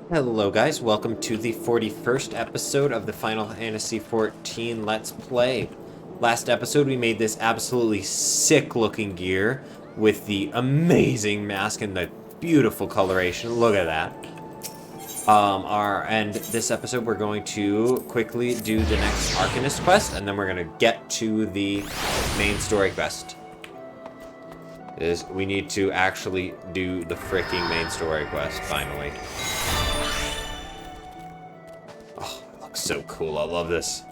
Hello guys, welcome to the 41st episode of the Final Fantasy XIV Let's Play. Last episode we made this absolutely sick looking gear with the amazing mask and the beautiful coloration. Look at that. And this episode we're going to quickly do the next Arcanist quest, and then we're going to get to the main story quest. We need to actually do the freaking main story quest, finally. Oh, it looks so cool. I love this.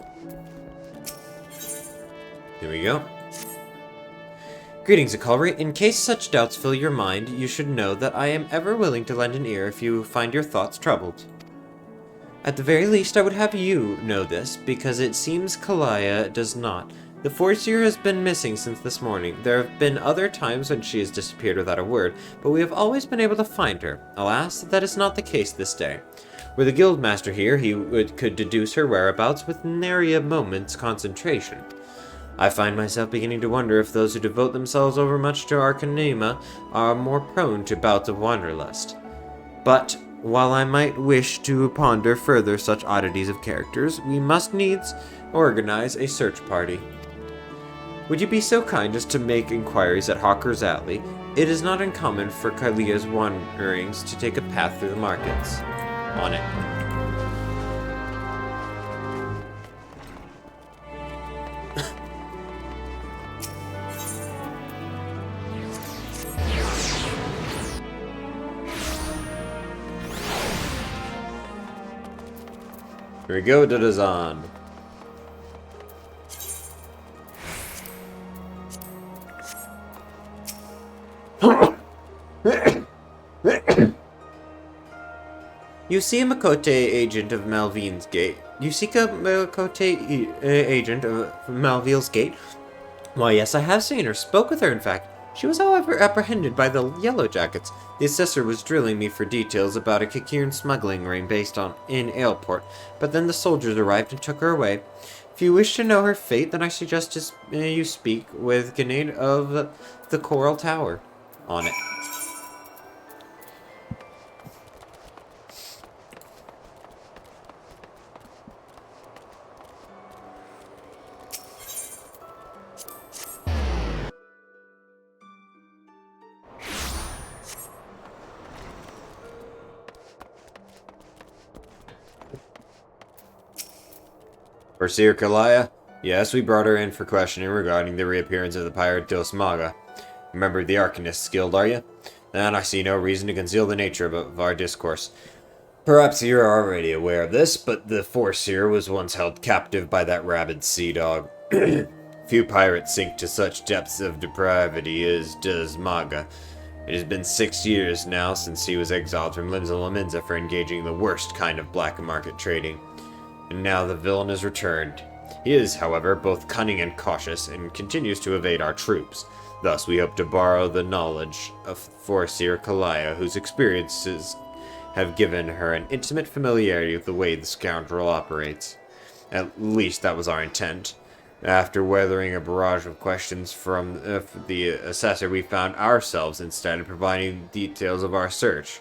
Here we go. Greetings, Akalri. In case such doubts fill your mind, you should know that I am ever willing to lend an ear if you find your thoughts troubled. At the very least, I would have you know this, because it seems Kalaya does not. The Foreseer has been missing since this morning. There have been other times when she has disappeared without a word, but we have always been able to find her. Alas, that is not the case this day. Were the guildmaster here, he could deduce her whereabouts with nary a moment's concentration. I find myself beginning to wonder if those who devote themselves overmuch to Arcanema are more prone to bouts of wanderlust. But while I might wish to ponder further such oddities of characters, we must needs organize a search party. Would you be so kind as to make inquiries at Hawker's Alley? It is not uncommon for Kalia's wanderings to take a path through the markets. On it. Here we go, Dodazan. You see a Makote agent of Malvine's Gate. You seek a Makote agent of Malvine's Gate? Why, yes, I have seen her. Spoke with her, in fact. She was, however, apprehended by the Yellow Jackets. The assessor was drilling me for details about a Kikiran smuggling ring based in Aleport, but then the soldiers arrived and took her away. If you wish to know her fate, then I suggest you speak with Grenade of the Coral Tower. On it. Foreseer Kalaya? Yes, we brought her in for questioning regarding the reappearance of the pirate Dos Maga. Remember the Arcanist's Guild, are you? Then I see no reason to conceal the nature of our discourse. Perhaps you're already aware of this, but the Foreseer was once held captive by that rabid sea dog. Few pirates sink to such depths of depravity as Dos Maga. It has been 6 years now since he was exiled from Limsa for engaging in the worst kind of black market trading. And now the villain has returned. He is, however, both cunning and cautious, and continues to evade our troops. Thus, we hope to borrow the knowledge of Foreseer Kalaya, whose experiences have given her an intimate familiarity with the way the scoundrel operates. At least that was our intent. After weathering a barrage of questions from the assessor, we found ourselves instead providing details of our search.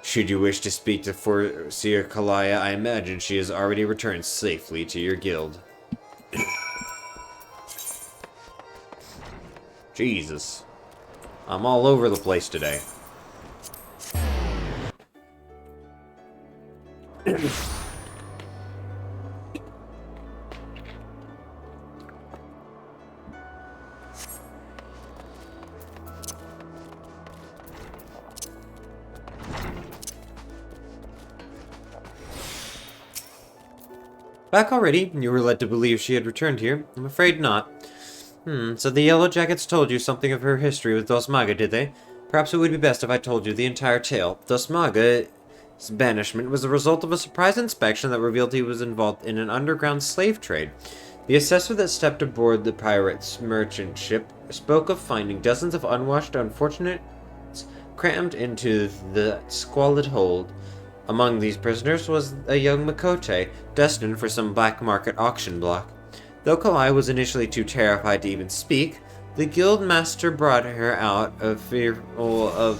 Should you wish to speak to Foreseer Kalaya, I imagine she has already returned safely to your guild. Jesus. I'm all over the place today. Back already? You were led to believe she had returned here. I'm afraid not. So the Yellow Jackets told you something of her history with Dos Maga, did they? Perhaps it would be best if I told you the entire tale. Dos Maga's banishment was the result of a surprise inspection that revealed he was involved in an underground slave trade. The assessor that stepped aboard the pirate's merchant ship spoke of finding dozens of unwashed unfortunates crammed into the squalid hold. Among these prisoners was a young Makote, destined for some black market auction block. Though Kalai was initially too terrified to even speak, the guild master brought her out of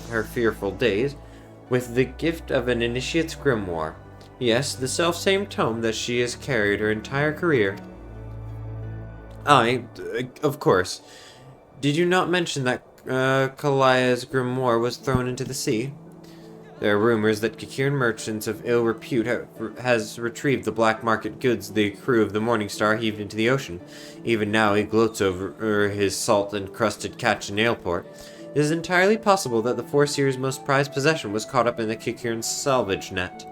her fearful daze. with the gift of an initiate's grimoire. Yes, the self-same tome that she has carried her entire career. Of course. Did you not mention that Kalaya's grimoire was thrown into the sea? There are rumors that Kikiran merchants of ill repute has retrieved the black market goods the crew of the Morning Star heaved into the ocean. Even now he gloats over his salt-encrusted catch in Aleport. It is entirely possible that the Foreseer's most prized possession was caught up in the Kikiran's salvage net.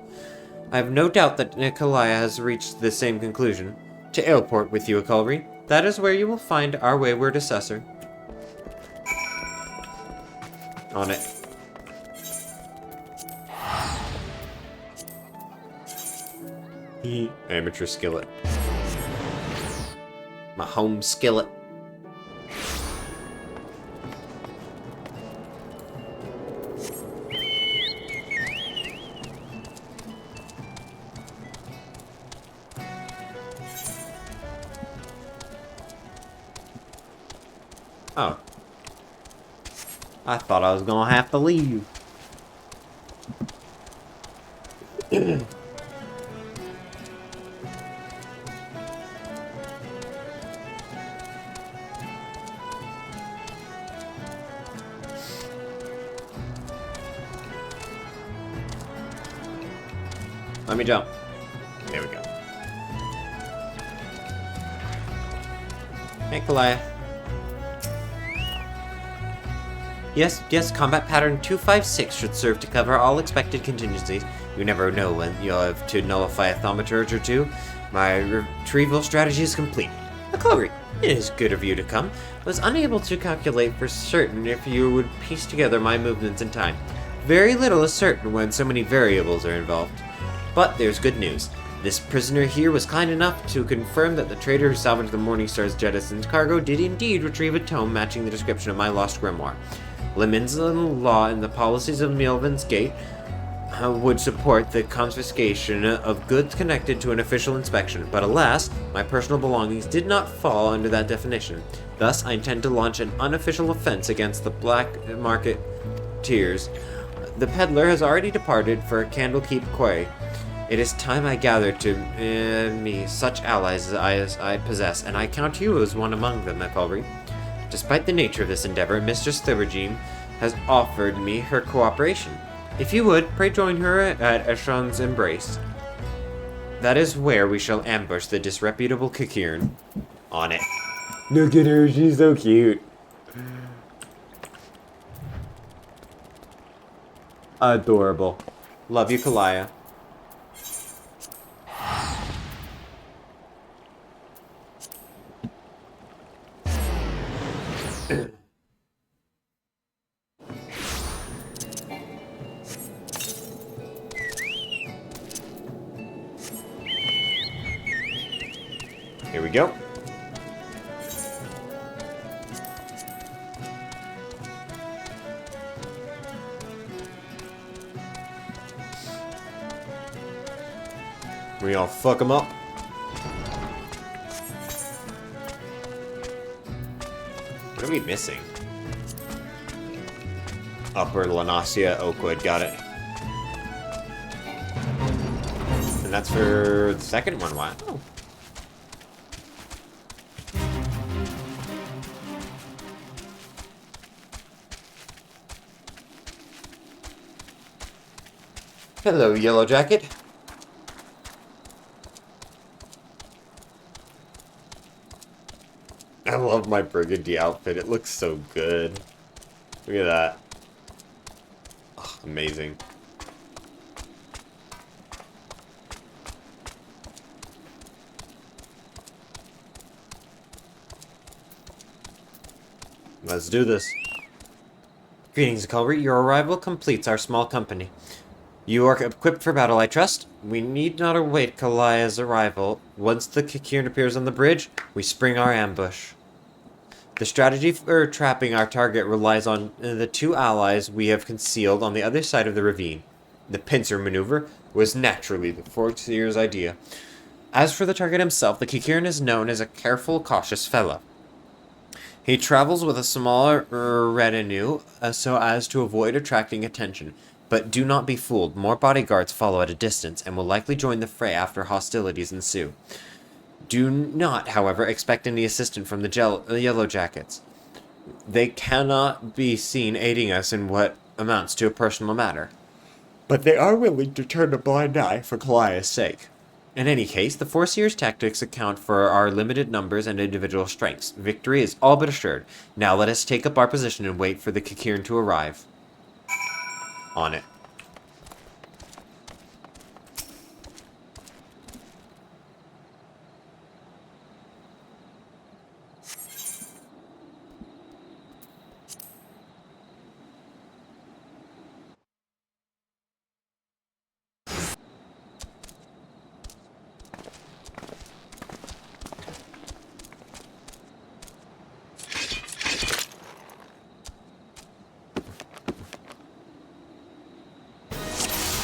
I have no doubt that Nikolaya has reached the same conclusion. To Aleport with you, Akulri. That is where you will find our wayward assessor. On it. Amateur skillet. My home skillet. Oh. I thought I was gonna have to leave. Let me jump. There we go. Hey, Kalaya. Yes, combat pattern 256 should serve to cover all expected contingencies. You never know when you'll have to nullify a thaumaturge or two. My retrieval strategy is complete. Chloe, it is good of you to come. I was unable to calculate for certain if you would piece together my movements in time. Very little is certain when so many variables are involved. But there's good news. This prisoner here was kind enough to confirm that the trader who salvaged the Morning Star's jettisoned cargo did indeed retrieve a tome matching the description of my lost grimoire. Lemons in the law and the policies of Melvin's Gate would support the confiscation of goods connected to an official inspection, but alas, my personal belongings did not fall under that definition. Thus, I intend to launch an unofficial offense against the black market tiers. The peddler has already departed for Candlekeep Quay. It is time I gathered to me such allies as I possess, and I count you as one among them, Efelry. Despite the nature of this endeavor, Mistress Thibbergene has offered me her cooperation. If you would, pray join her at Eshon's Embrace. That is where we shall ambush the disreputable Kikiran. On it. Look at her, she's so cute. Adorable. Love you, Kalaya. Here we go. We all fuck them up. What are we missing? Upper Lanasia, Oakwood, got it. And that's for the second one, wow. Hello, Yellow Jacket. I love my burgundy outfit. It looks so good. Look at that. Oh, amazing. Let's do this. Greetings, Culver. Your arrival completes our small company. You are equipped for battle, I trust? We need not await Kalaya's arrival. Once the Kikiran appears on the bridge, we spring our ambush. The strategy for trapping our target relies on the two allies we have concealed on the other side of the ravine. The pincer maneuver was naturally the Foreseer's idea. As for the target himself, the Kikiran is known as a careful, cautious fellow. He travels with a smaller retinue so as to avoid attracting attention, But do not be fooled. More bodyguards follow at a distance and will likely join the fray after hostilities ensue. Do not, however, expect any assistance from the Yellow Jackets. They cannot be seen aiding us in what amounts to a personal matter. But they are willing to turn a blind eye for Kalaya's sake. In any case, the Foreseer's tactics account for our limited numbers and individual strengths. Victory is all but assured. Now let us take up our position and wait for the Kikirin to arrive. On it.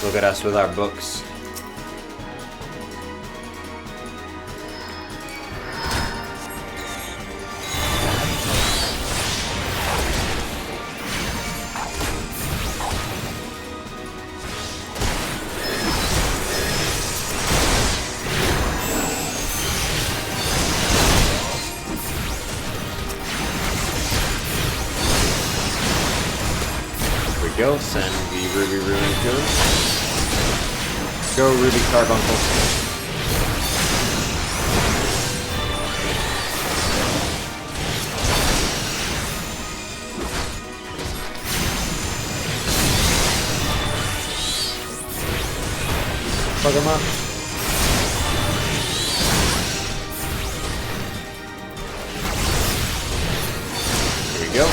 Look at us with our books. Here we go, send the Ruby Ruin to him. Go, Ruby Carbuncle. Fuck him up. Here we go.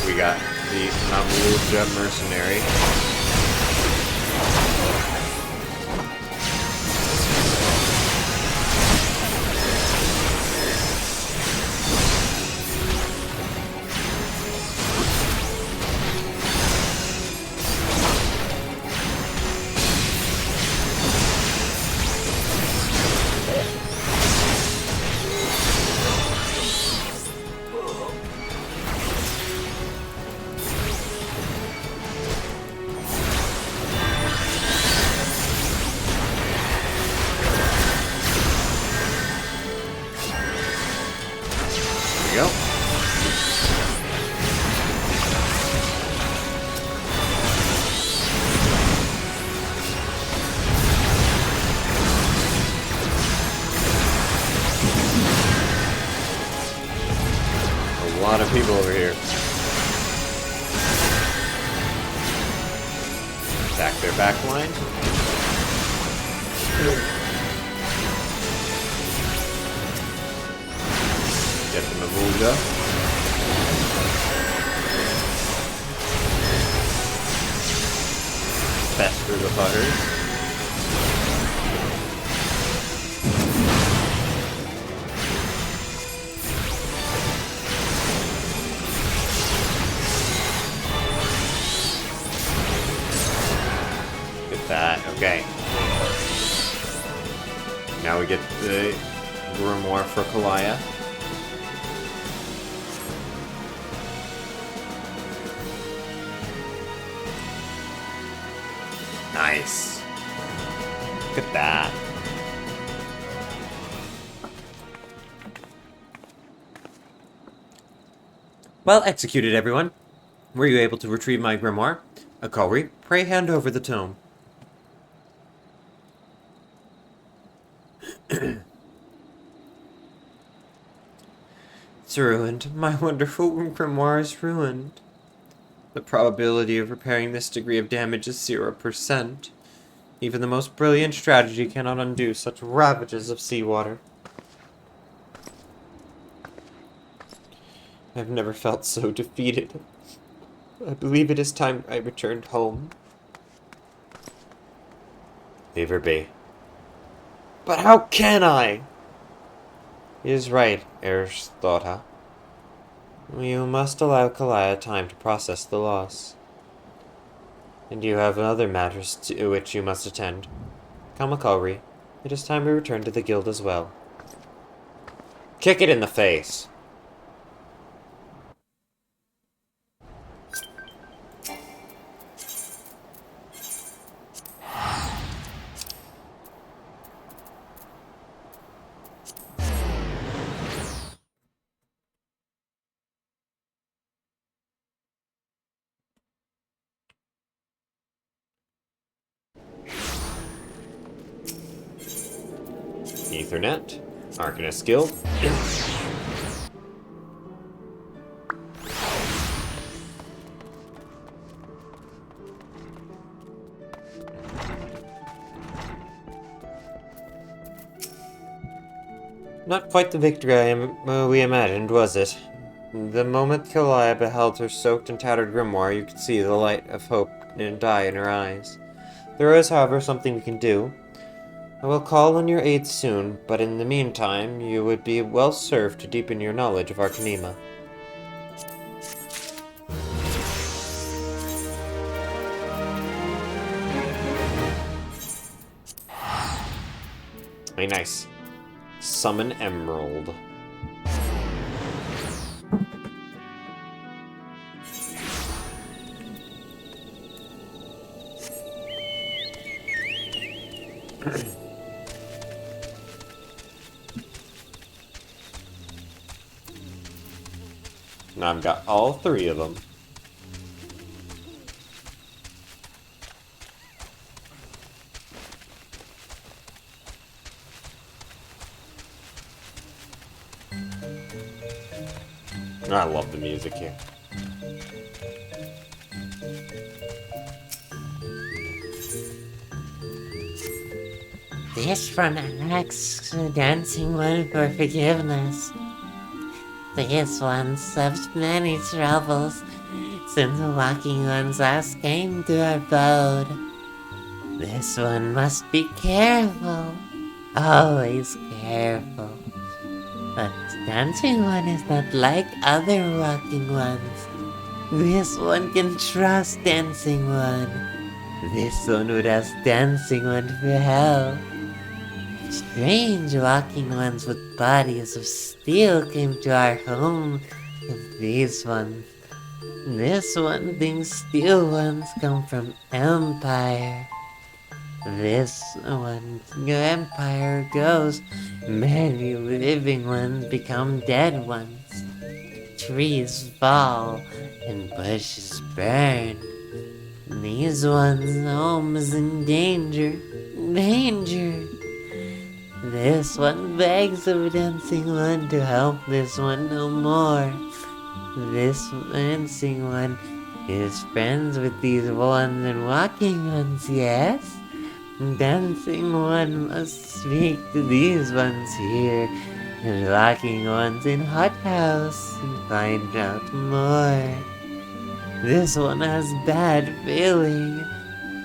We got the Namuja Mercenary. Go. A lot of people over here. Attack their back line. Get the Mavulga. Fester the butters. Get that. Okay. Now we get the Grimoire for Kalaya. Nice. Look at that. Well executed, everyone. Were you able to retrieve my grimoire? Akalri, pray hand over the tome. It's ruined. My wonderful grimoire is ruined. The probability of repairing this degree of damage is 0%. Even the most brilliant strategy cannot undo such ravages of seawater. I've never felt so defeated. I believe it is time I returned home. Leave her be. But how can I? He is right, Erstotha. You must allow Kalaya time to process the loss. And you have other matters to which you must attend. Kamakari, it is time we return to the guild as well. Kick it in the face! Ethernet, Arcanist Guild. Not quite the victory we imagined, was it? The moment Kalia beheld her soaked and tattered grimoire, you could see the light of hope die in her eyes. There is, however, something we can do. I will call on your aid soon, but in the meantime, you would be well served to deepen your knowledge of Arcanema. Very nice. Summon Emerald. Now I've got all three of them. I love the music here. This one asks the dancing one for forgiveness. This one suffers many troubles since the walking ones last came to our abode. This one must be careful, always careful. But the dancing one is not like other walking ones. This one can trust dancing one. This one would ask dancing one for help. Strange walking ones with bodies of steel came to our home of these ones. This one thinks steel ones come from Empire. This one Empire goes, many living ones become dead ones. Trees fall and bushes burn. These ones' home is in danger. Danger. This one begs of dancing one to help this one no more. This dancing one is friends with these ones and walking ones, yes? Dancing one must speak to these ones here, and walking ones in hothouse and find out more. This one has bad feeling.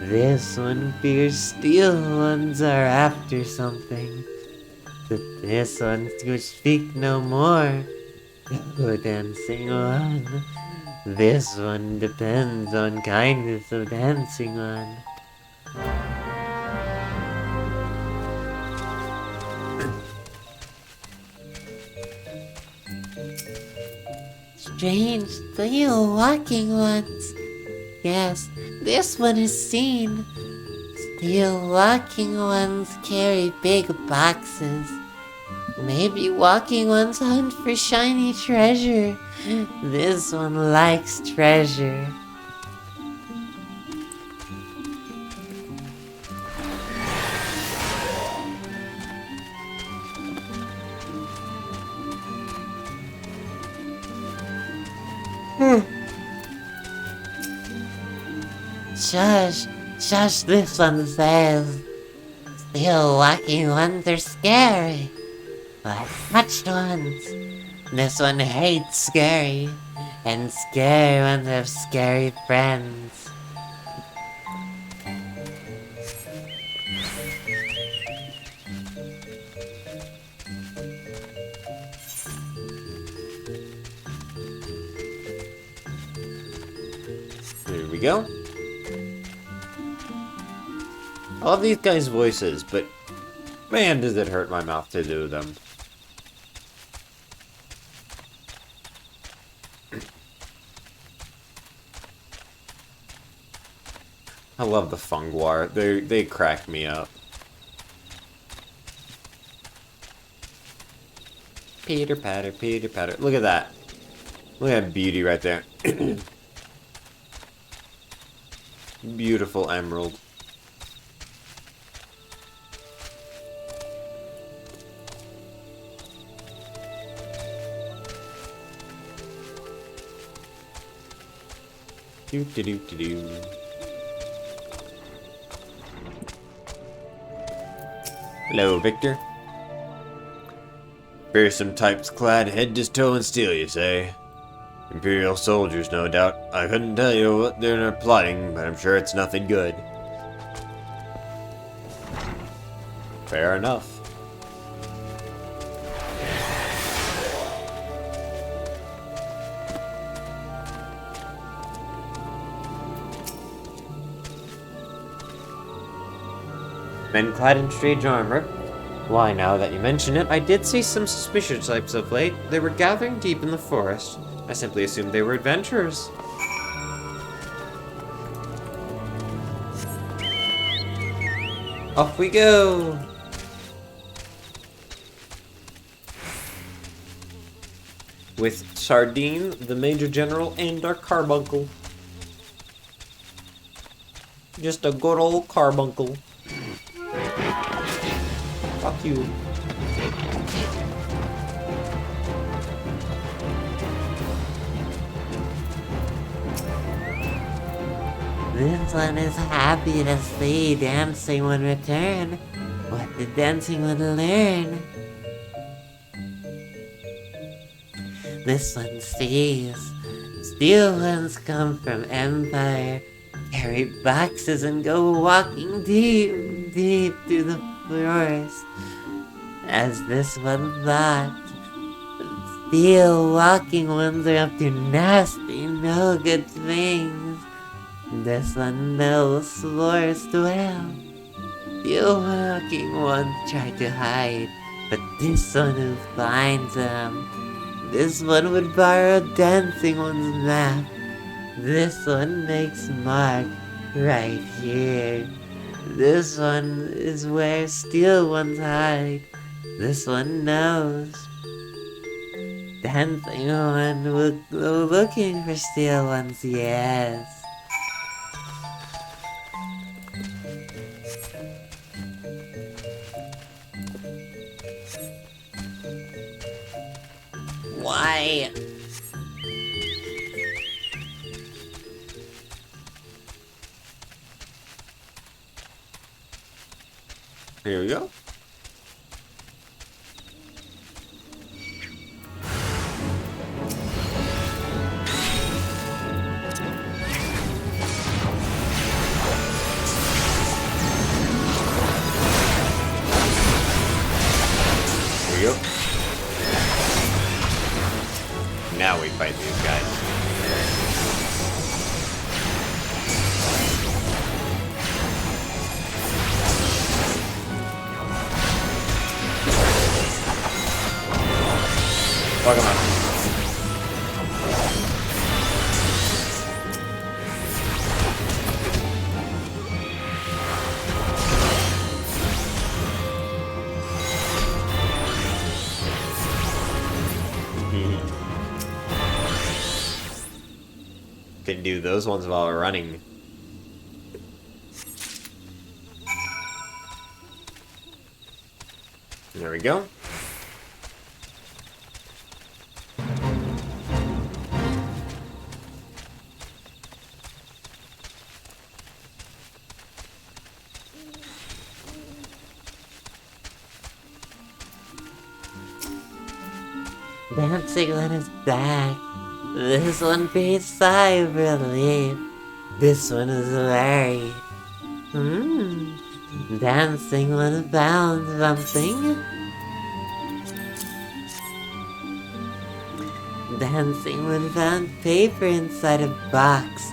This one fears steel ones are after something. But this one would speak no more. Oh, dancing one. This one depends on kindness of dancing one. Strange steel walking ones. Yes, this one is seen. Steel walking ones carry big boxes. Maybe walking ones hunt for shiny treasure. This one likes treasure. Shush, this one says. Steel walking ones are scary. Like touched ones. This one hates scary. And scary ones have scary friends. Here we go. I love these guys' voices, but man, does it hurt my mouth to do them. I love the Fungwar. They crack me up. Peter patter, Peter patter. Look at that. Look at that beauty right there. Beautiful emerald. Do do do do do. Hello, Victor. Fearsome types clad head to toe in steel, you say? Imperial soldiers, no doubt. I couldn't tell you what they're plotting, but I'm sure it's nothing good. Fair enough. Men clad in strange armor. Why, now that you mention it, I did see some suspicious types of late. They were gathering deep in the forest. I simply assumed they were adventurers. Off we go! With Sardine, the Major General, and our carbuncle. Just a good old carbuncle. Fuck you. This one is happy to see dancing would return. What the dancing would learn. This one sees. Steel ones come from Empire. Carry boxes and go walking deep, deep through the forest. As this one thought, steel walking ones are up to nasty, no good things. This one knows forest well. Steel walking ones try to hide, but this one who finds them. This one would borrow dancing one's map. This one makes mark right here. This one is where steel ones hide. This one knows. Dancing one will go looking for steel ones, yes. Why? Here we go. Here we go. Now we fight these guys. Fuck him up. Can do those ones while we're running. There we go. Dancing one is back. This one breathes sigh of relief. This one is worried. Dancing one found something. Dancing one found paper inside a box.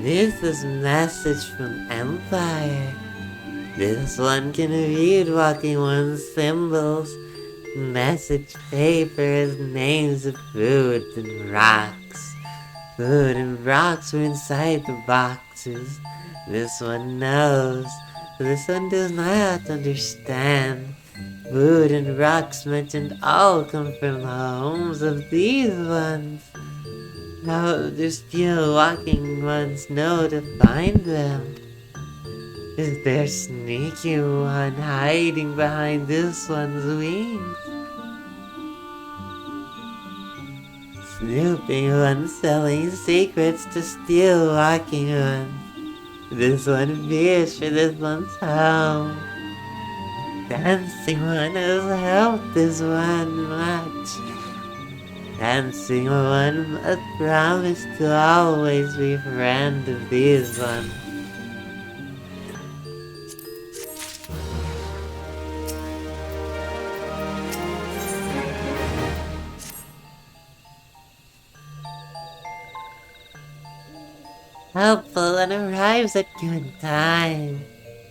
This is a message from Empire. This one can read walking one's symbols, message papers, names of food and rocks. Food and rocks were inside the boxes. This one knows. This one does not understand. Food and rocks mentioned all come from the homes of these ones. How do still walking ones know to find them? Is there sneaky one hiding behind this one's wings? Snooping one selling secrets to steal walking one. This one fears for this one's home. Dancing one has helped this one much. Dancing one must promise to always be friend of these ones. Helpful one arrives at good time.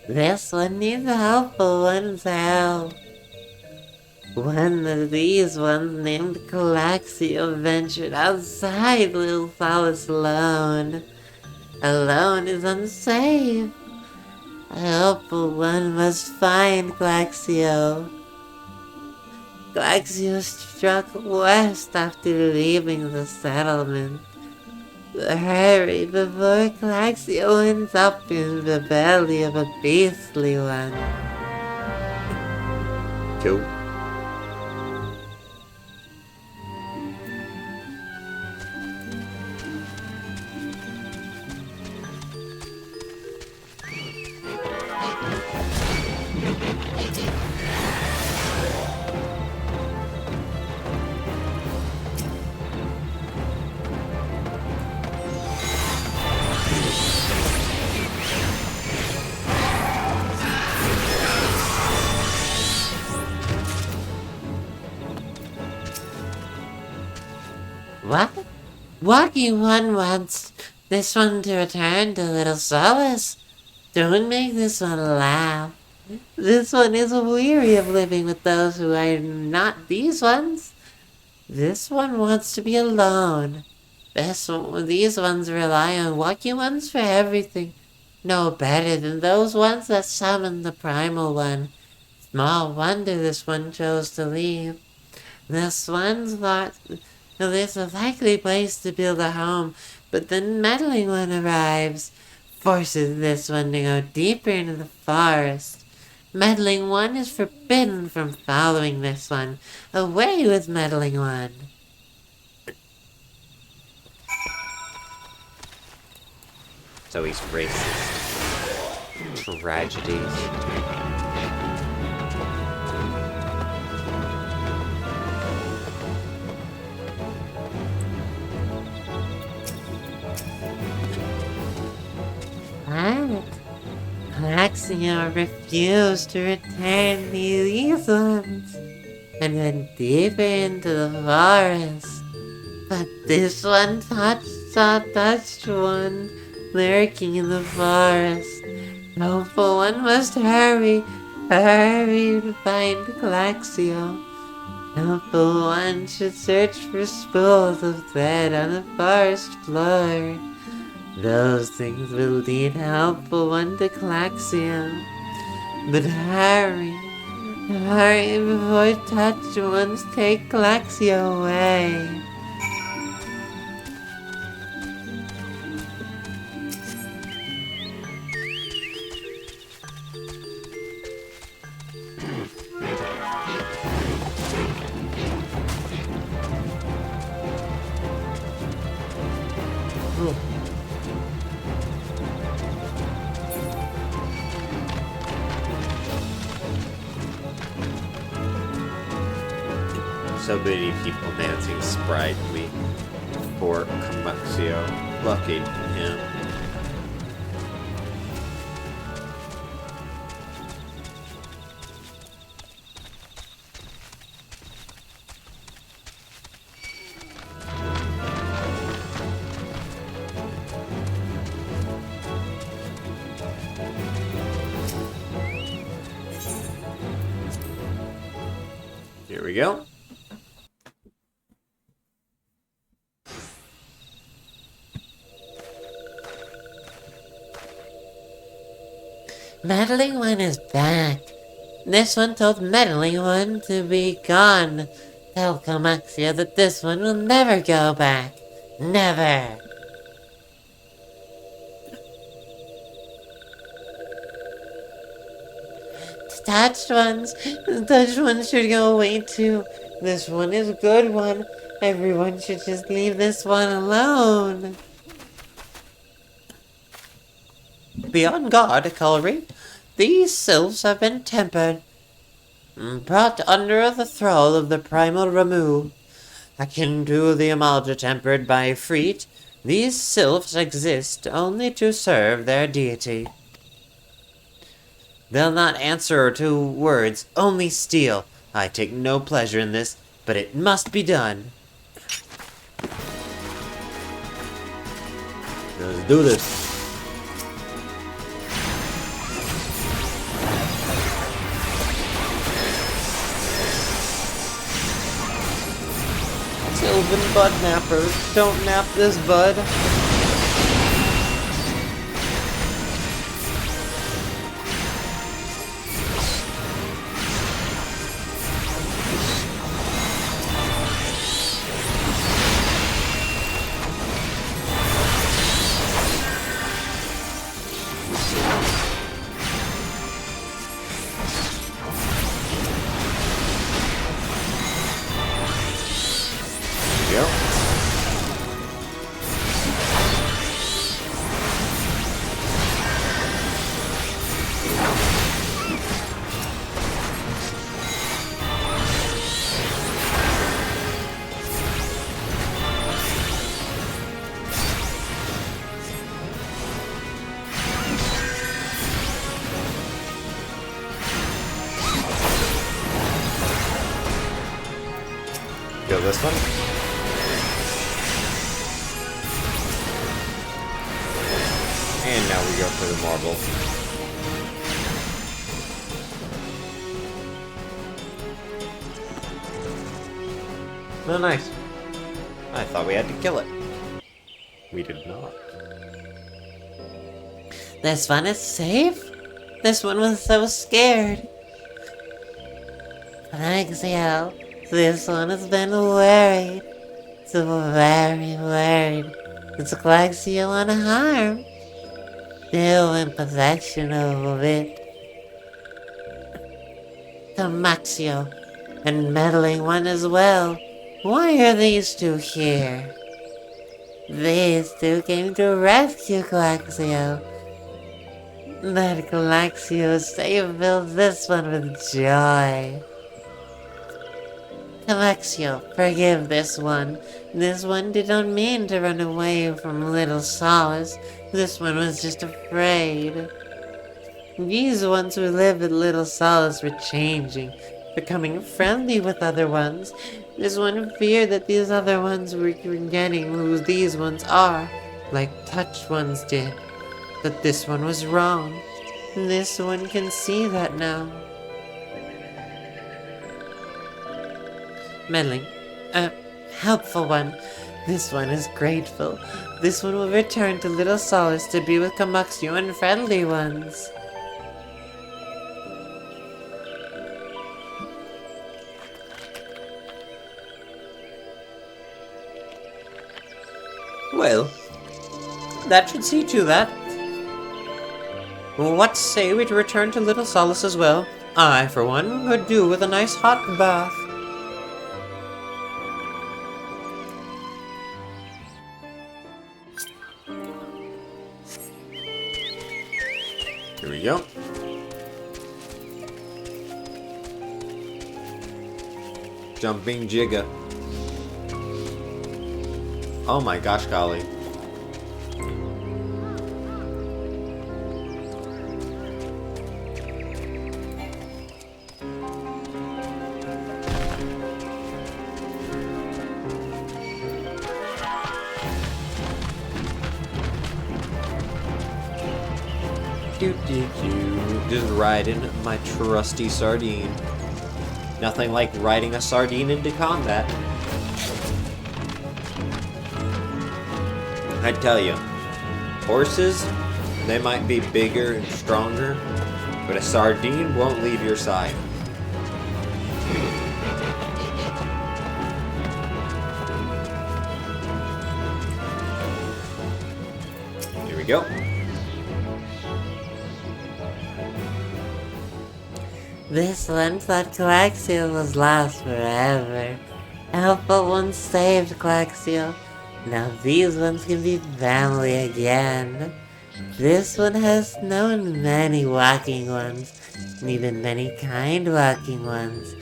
This one needs a helpful one's help. One of these ones named Calaxio ventured outside Little Solace alone. Alone is unsafe. A helpful one must find Calaxio. Calaxio struck west after leaving the settlement. Hurry before Calaxio ends up in the belly of a beastly one. Cool. What? Walking one wants this one to return to Little Solace. Don't make this one laugh. This one is weary of living with those who are not these ones. This one wants to be alone. These ones rely on walking ones for everything. No better than those ones that summon the primal one. Small wonder this one chose to leave. This one's thought there's a likely place to build a home, but the meddling one arrives, forces this one to go deeper into the forest. Meddling one is forbidden from following this one. Away with meddling one. So he's racist. Tragedies. But Calaxio refused to return these ones and went deeper into the forest. But this one saw touched one lurking in the forest. Hopeful one must hurry to find Calaxio. Hopeful one should search for spools of thread on the forest floor. Those things will lead helpful one to Calaxio. But hurry before touched ones take Calaxio away. So many people dancing sprightly for Calaxio. Lucky him. we go. Meddling One is back. This one told Meddling One to be gone. Tell Comaxia that this one will never go back. Never. Touched ones should go away too. This one is a good one. Everyone should just leave this one alone. Beyond God, Cullery, these sylphs have been tempered, brought under the thrall of the primal Ramu. Akin to the Amalja tempered by Freet, these sylphs exist only to serve their deity. They'll not answer to words, only steal. I take no pleasure in this, but it must be done. Let's do this. Sylvan bud nappers, don't nap this bud. Yep. Kill this one. And now we go for the marble. Oh, nice. I thought we had to kill it. We did not. This one is safe? This one was so scared. Axel, this one has been worried. So very worried. It's Glaxio unharmed. Still in possession of it. Comaxio, and Meddling One as well. Why are these two here? These two came to rescue Glaxio. That Glaxio save fills this one with joy. Comaxio, forgive this one. This one did not mean to run away from Little Solace. This one was just afraid. These ones who live at Little Solace were changing, becoming friendly with other ones. This one feared that these other ones were forgetting who these ones are, like Touch ones did. But this one was wrong. This one can see that now. Meddling. Helpful one. This one is grateful. This one will return to Little Solace to be with Comaxio and friendly ones. Well, that should see to that. What say we to return to Little Solace as well? I, for one, could do with a nice hot bath. Here we go. Jumping Jigga. Oh my gosh, golly. Just riding my trusty sardine. Nothing like riding a sardine into combat. I tell you, horses, they might be bigger and stronger, but a sardine won't leave your side. Here we go. This one thought Coaxial was lost forever. Alpha one saved Coaxial. Now these ones can be family again. This one has known many walking ones, and even many kind walking ones.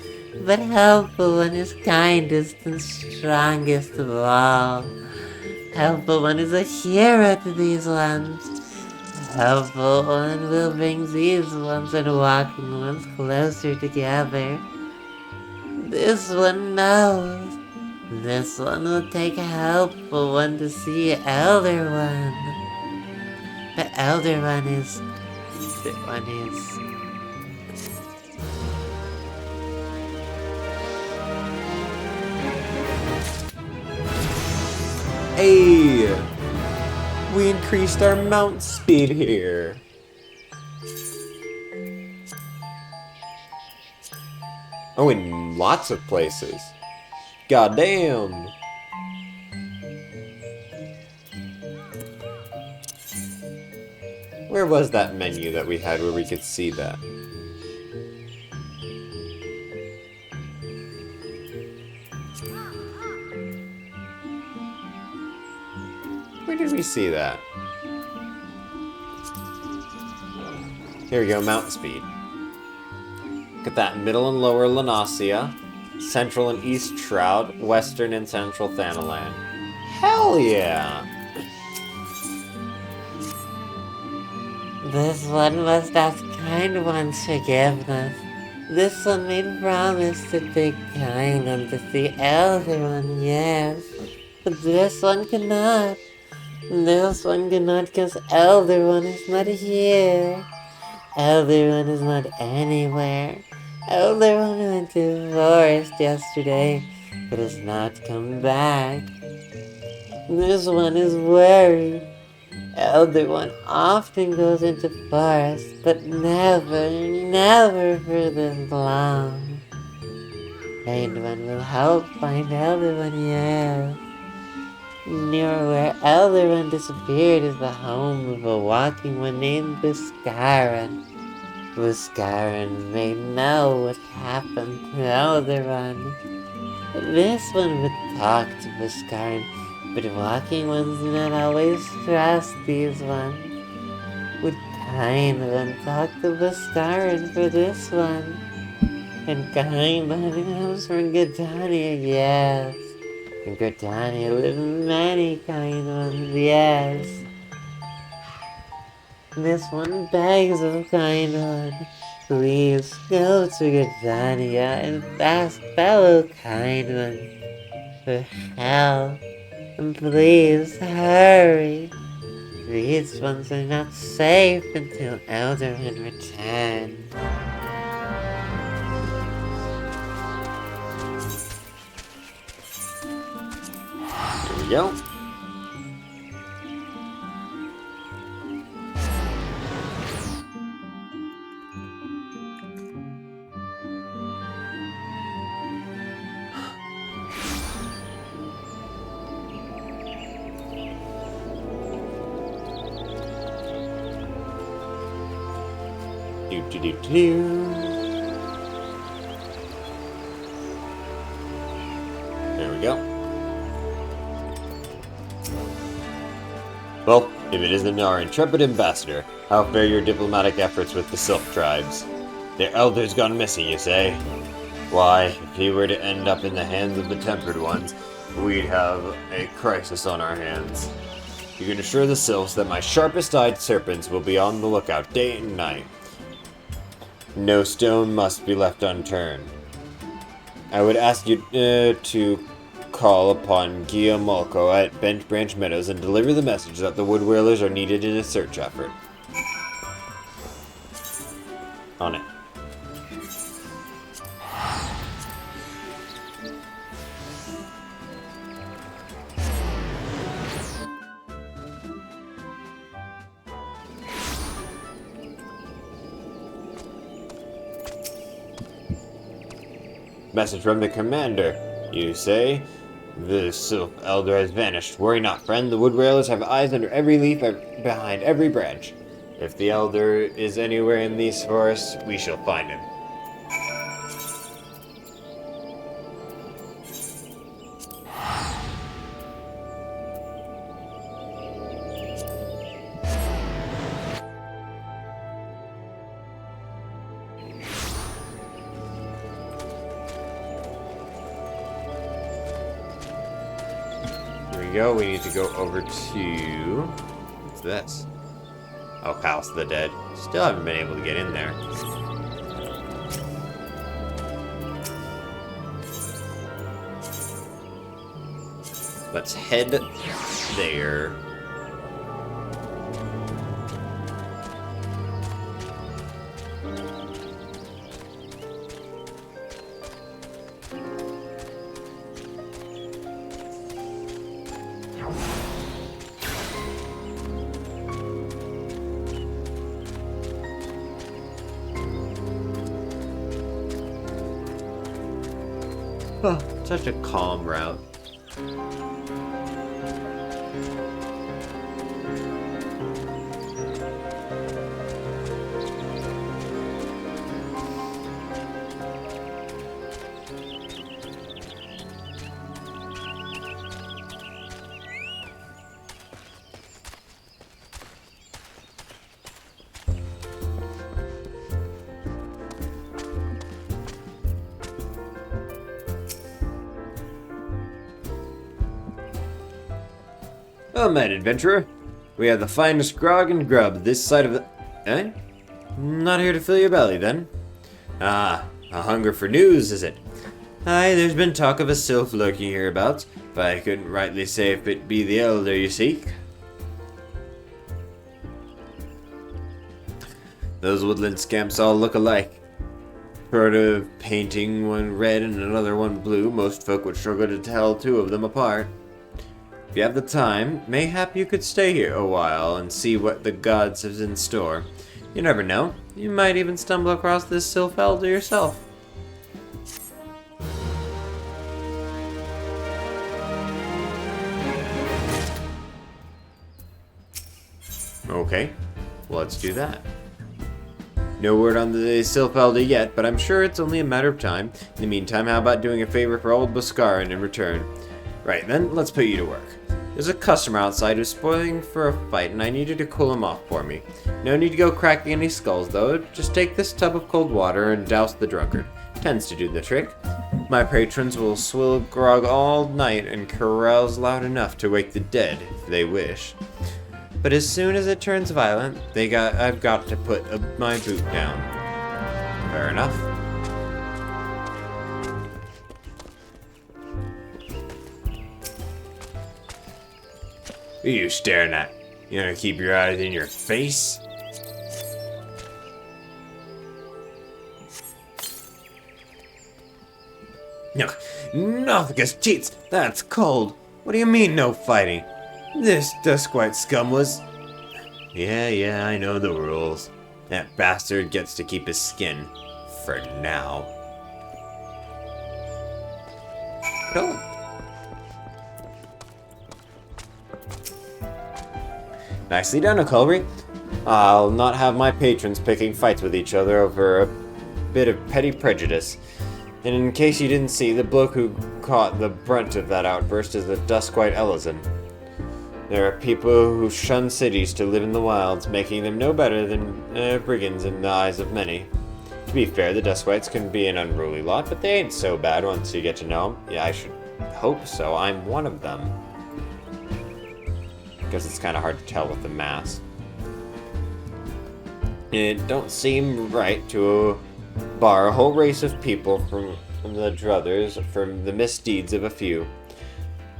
But Alpha one is kindest and strongest of all. Alpha one is a hero to these ones. Alpha one will bring these ones and walking ones closer together. This one knows. This one will take a helpful one to see Elder One. The Elder One is... The one is... Hey! We increased our mount speed here. Oh, in lots of places. Goddamn! Where was that menu that we had where we could see that? Where did we see that? Here we go, mount speed. Look at that, middle and lower Lanasia, central and east Shroud, western and central Thanalan. Hell yeah! This one must ask kind one's forgiveness. This one made promise to be kind unto the Elder One, yes. But this one cannot. This one cannot because Elder One is not here. Elder One is not anywhere. Elder One went to the forest yesterday, but has not come back. This one is worried. Elder One often goes into forest, but never for this long. Kind One will help find Elder One, yes. Near where Elder One disappeared is the home of a walking one named Buscaran. Buscaran may know what happened to Elder One. This one would talk to Buscaran, but walking ones do not always trust these ones. Would kind one talk to Buscaran for this one? And kind one comes from Gridania, yes. In Gridania live many kind ones, yes. This one begs of kind one, please go to Gridania and ask fellow kind one for help. And please hurry. These ones are not safe until Elder One returns. Here we go. There we go. Well, if it isn't our intrepid ambassador, how fare your diplomatic efforts with the Sylph tribes? Their elders gone missing, you say? Why, if he were to end up in the hands of the Tempered Ones, we'd have a crisis on our hands. You can assure the Sylphs that my sharpest-eyed serpents will be on the lookout day and night. No stone must be left unturned. I would ask you to call upon Guillemolco at Bent Branch Meadows and deliver the message that the Wood Whalers are needed in a search effort. On it. Message from the commander. You say? The Sylph elder has vanished. Worry not, friend. The wood railers have eyes under every leaf behind every branch. If the elder is anywhere in these forests, we shall find him. Go. We need to go over to... What's this? Oh, House of the Dead. Still haven't been able to get in there. Let's head there. Oh, such a calm route. Well met, adventurer. We have the finest grog and grub this side of the... Eh? Not here to fill your belly, then? Ah, a hunger for news, is it? Aye, there's been talk of a sylph lurking hereabouts, but I couldn't rightly say if it be the elder you seek. Those woodland scamps all look alike. Sort of painting one red and another one blue, most folk would struggle to tell two of them apart. If you have the time, mayhap you could stay here a while and see what the gods have in store. You never know. You might even stumble across this sylph elder yourself. Okay, well, let's do that. No word on the Sylph elder yet, but I'm sure it's only a matter of time. In the meantime, how about doing a favor for old Boscarin in return? Right then, let's put you to work. There's a customer outside who's spoiling for a fight, and I need you to cool him off for me. No need to go cracking any skulls, though. Just take this tub of cold water and douse the drunkard. Tends to do the trick. My patrons will swill grog all night and carouse loud enough to wake the dead, if they wish. But as soon as it turns violent, I've got to put my boot down. Fair enough. What are you staring at? You gonna keep your eyes in your face? No, because cheats. That's cold. What do you mean, no fighting? This Duskwhite scum was... Yeah, I know the rules. That bastard gets to keep his skin. For now. Oh. Nicely done, O'Culry. I'll not have my patrons picking fights with each other over a bit of petty prejudice. And in case you didn't see, the bloke who caught the brunt of that outburst is the Duskwhite Ellison. There are people who shun cities to live in the wilds, making them no better than brigands in the eyes of many. To be fair, the Duskwhites can be an unruly lot, but they ain't so bad once you get to know them. Yeah, I should hope so. I'm one of them. Because it's kind of hard to tell with the mask. It don't seem right to bar a whole race of people from the druthers from the misdeeds of a few.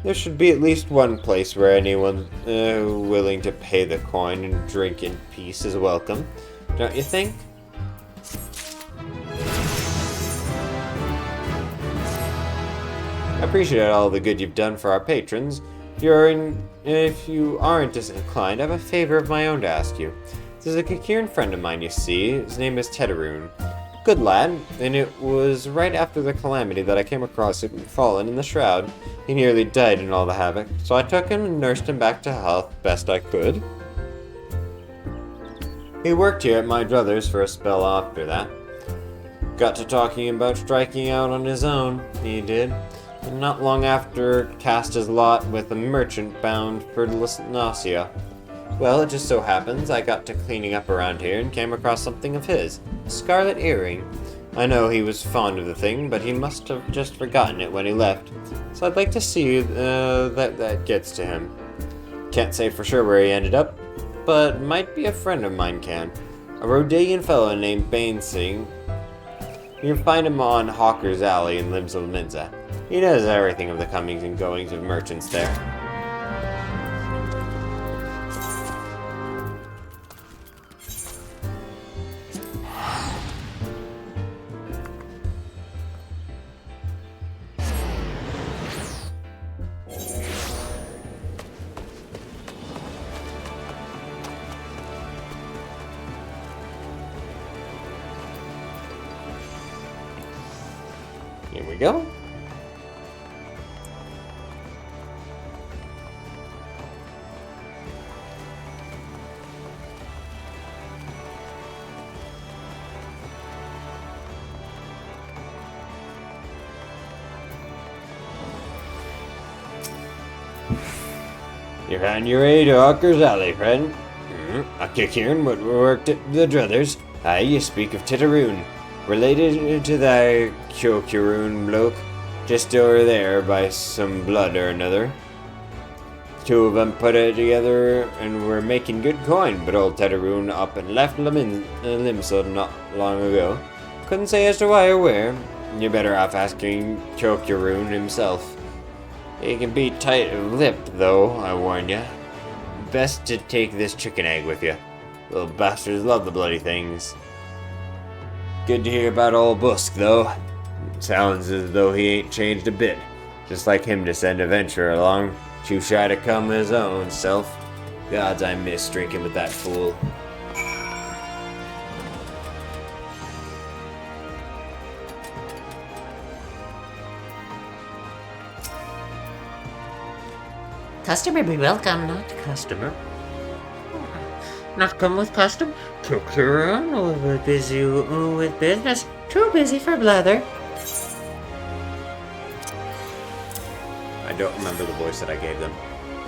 There should be at least one place where anyone willing to pay the coin and drink in peace is welcome. Don't you think? I appreciate all the good you've done for our patrons. If you aren't disinclined, I have a favor of my own to ask you. There's a Kakiran friend of mine, you see. His name is Tetaroon. Good lad, and it was right after the calamity that I came across him fallen in the shroud. He nearly died in all the havoc, so I took him and nursed him back to health best I could. He worked here at my brother's for a spell after that. Got to talking about striking out on his own, he did, and not long after cast his lot with a merchant bound for Nausea. Well, it just so happens I got to cleaning up around here and came across something of his, a scarlet earring. I know he was fond of the thing, but he must have just forgotten it when he left, so I'd like to see that gets to him. Can't say for sure where he ended up, but might be a friend of mine can. A Rhodanian fellow named Bainsing. You can find him on Hawker's Alley in Limsa. He knows everything of the comings and goings of merchants there. Here we go. You're on your way to Hawker's Alley, friend. I kick here and what worked at the druthers. Aye, you speak of Titaroon. Related to thy Kyokuroon bloke, just over there by some blood or another. Two of them put it together and were making good coin, but old Titaroon up and left Limsa not long ago. Couldn't say as to why or where. You're better off asking Kyokuroon himself. He can be tight-lipped, though, I warn ya. Best to take this chicken egg with you. Little bastards love the bloody things. Good to hear about old Busk, though. Sounds as though he ain't changed a bit. Just like him to send a venture along. Too shy to come his own self. Gods, I miss drinking with that fool. Customer be welcome, not customer. Not come with custom? Took her on, over busy with business. Too busy for blather. I don't remember the voice that I gave them.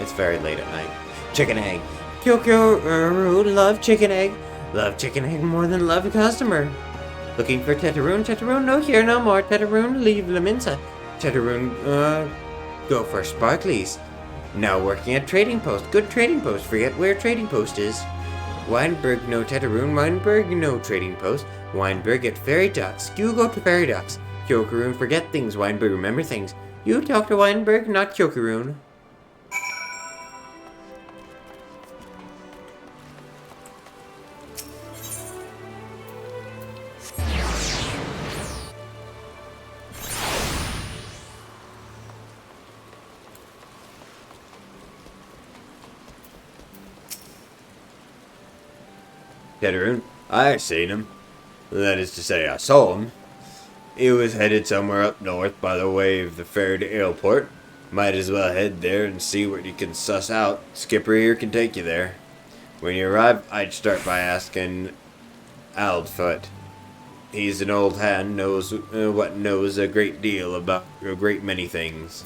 It's very late at night. Chicken egg. Kyokuroon love chicken egg. Love chicken egg more than love customer. Looking for Titaroon. Titaroon no here no more. Titaroon leave Laminsa. Titaroon go for Sparklies. Now working at Trading Post. Good Trading Post. Forget where Trading Post is. Weinberg no Titaroon. Weinberg no Trading Post. Weinberg at Fairy Docks. You go to Fairy Docks. Kyokuroon forget things. Weinberg remember things. You talk to Weinberg, not Kyokuroon. Titaroon, I seen him. That is to say, I saw him. He was headed somewhere up north by the way of the ferry to Airport. Might as well head there and see what you can suss out. Skipper here can take you there. When you arrive, I'd start by asking Aldfoot. He's an old hand, knows a great deal about a great many things.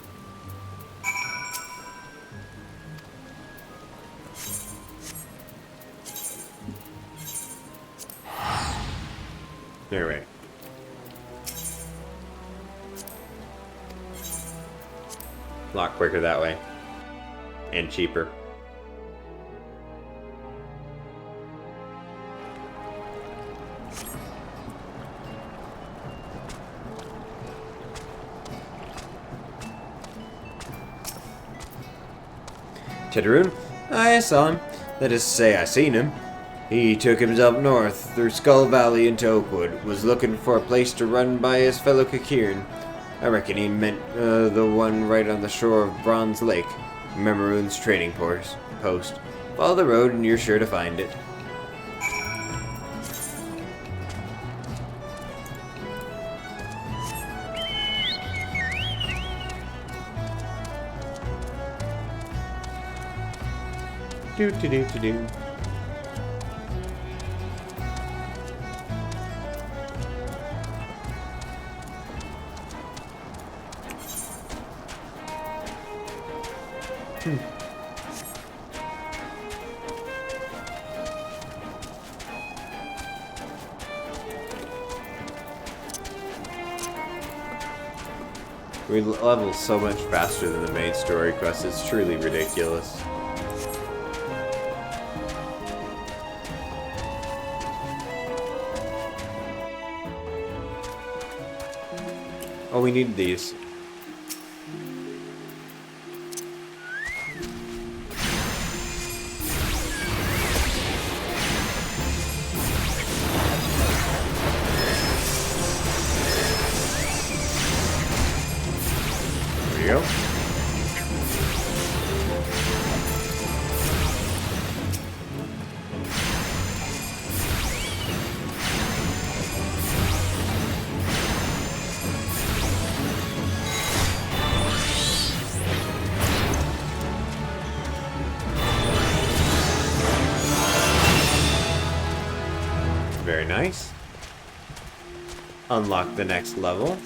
Alright. A lot quicker that way. And cheaper. Titaroon? I saw him. That is to say, I seen him. He took himself north through Skull Valley into Oakwood. Was looking for a place to run by his fellow Kakirin. I reckon he meant the one right on the shore of Bronze Lake, Memoroon's trading post. Follow the road and you're sure to find it. Do do do do do. We level so much faster than the main story quest, it's truly ridiculous. Oh, we need these. There we go. Very nice. Unlock the next level.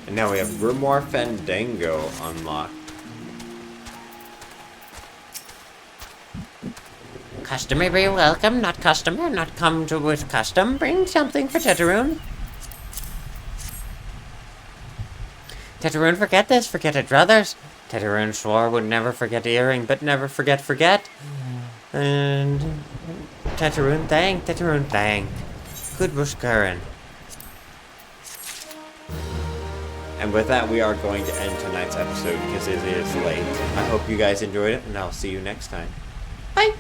And now we have Grimoire Fandango unlocked. Customer be welcome, not customer, not come to with custom. Bring something for Teteroon. Teteroon, forget this, forget it, brothers. Teteroon swore would never forget earring, but never forget. And Teteroon thank. Good Bushkaran. And with that, we are going to end tonight's episode because it is late. I hope you guys enjoyed it, and I'll see you next time. Bye.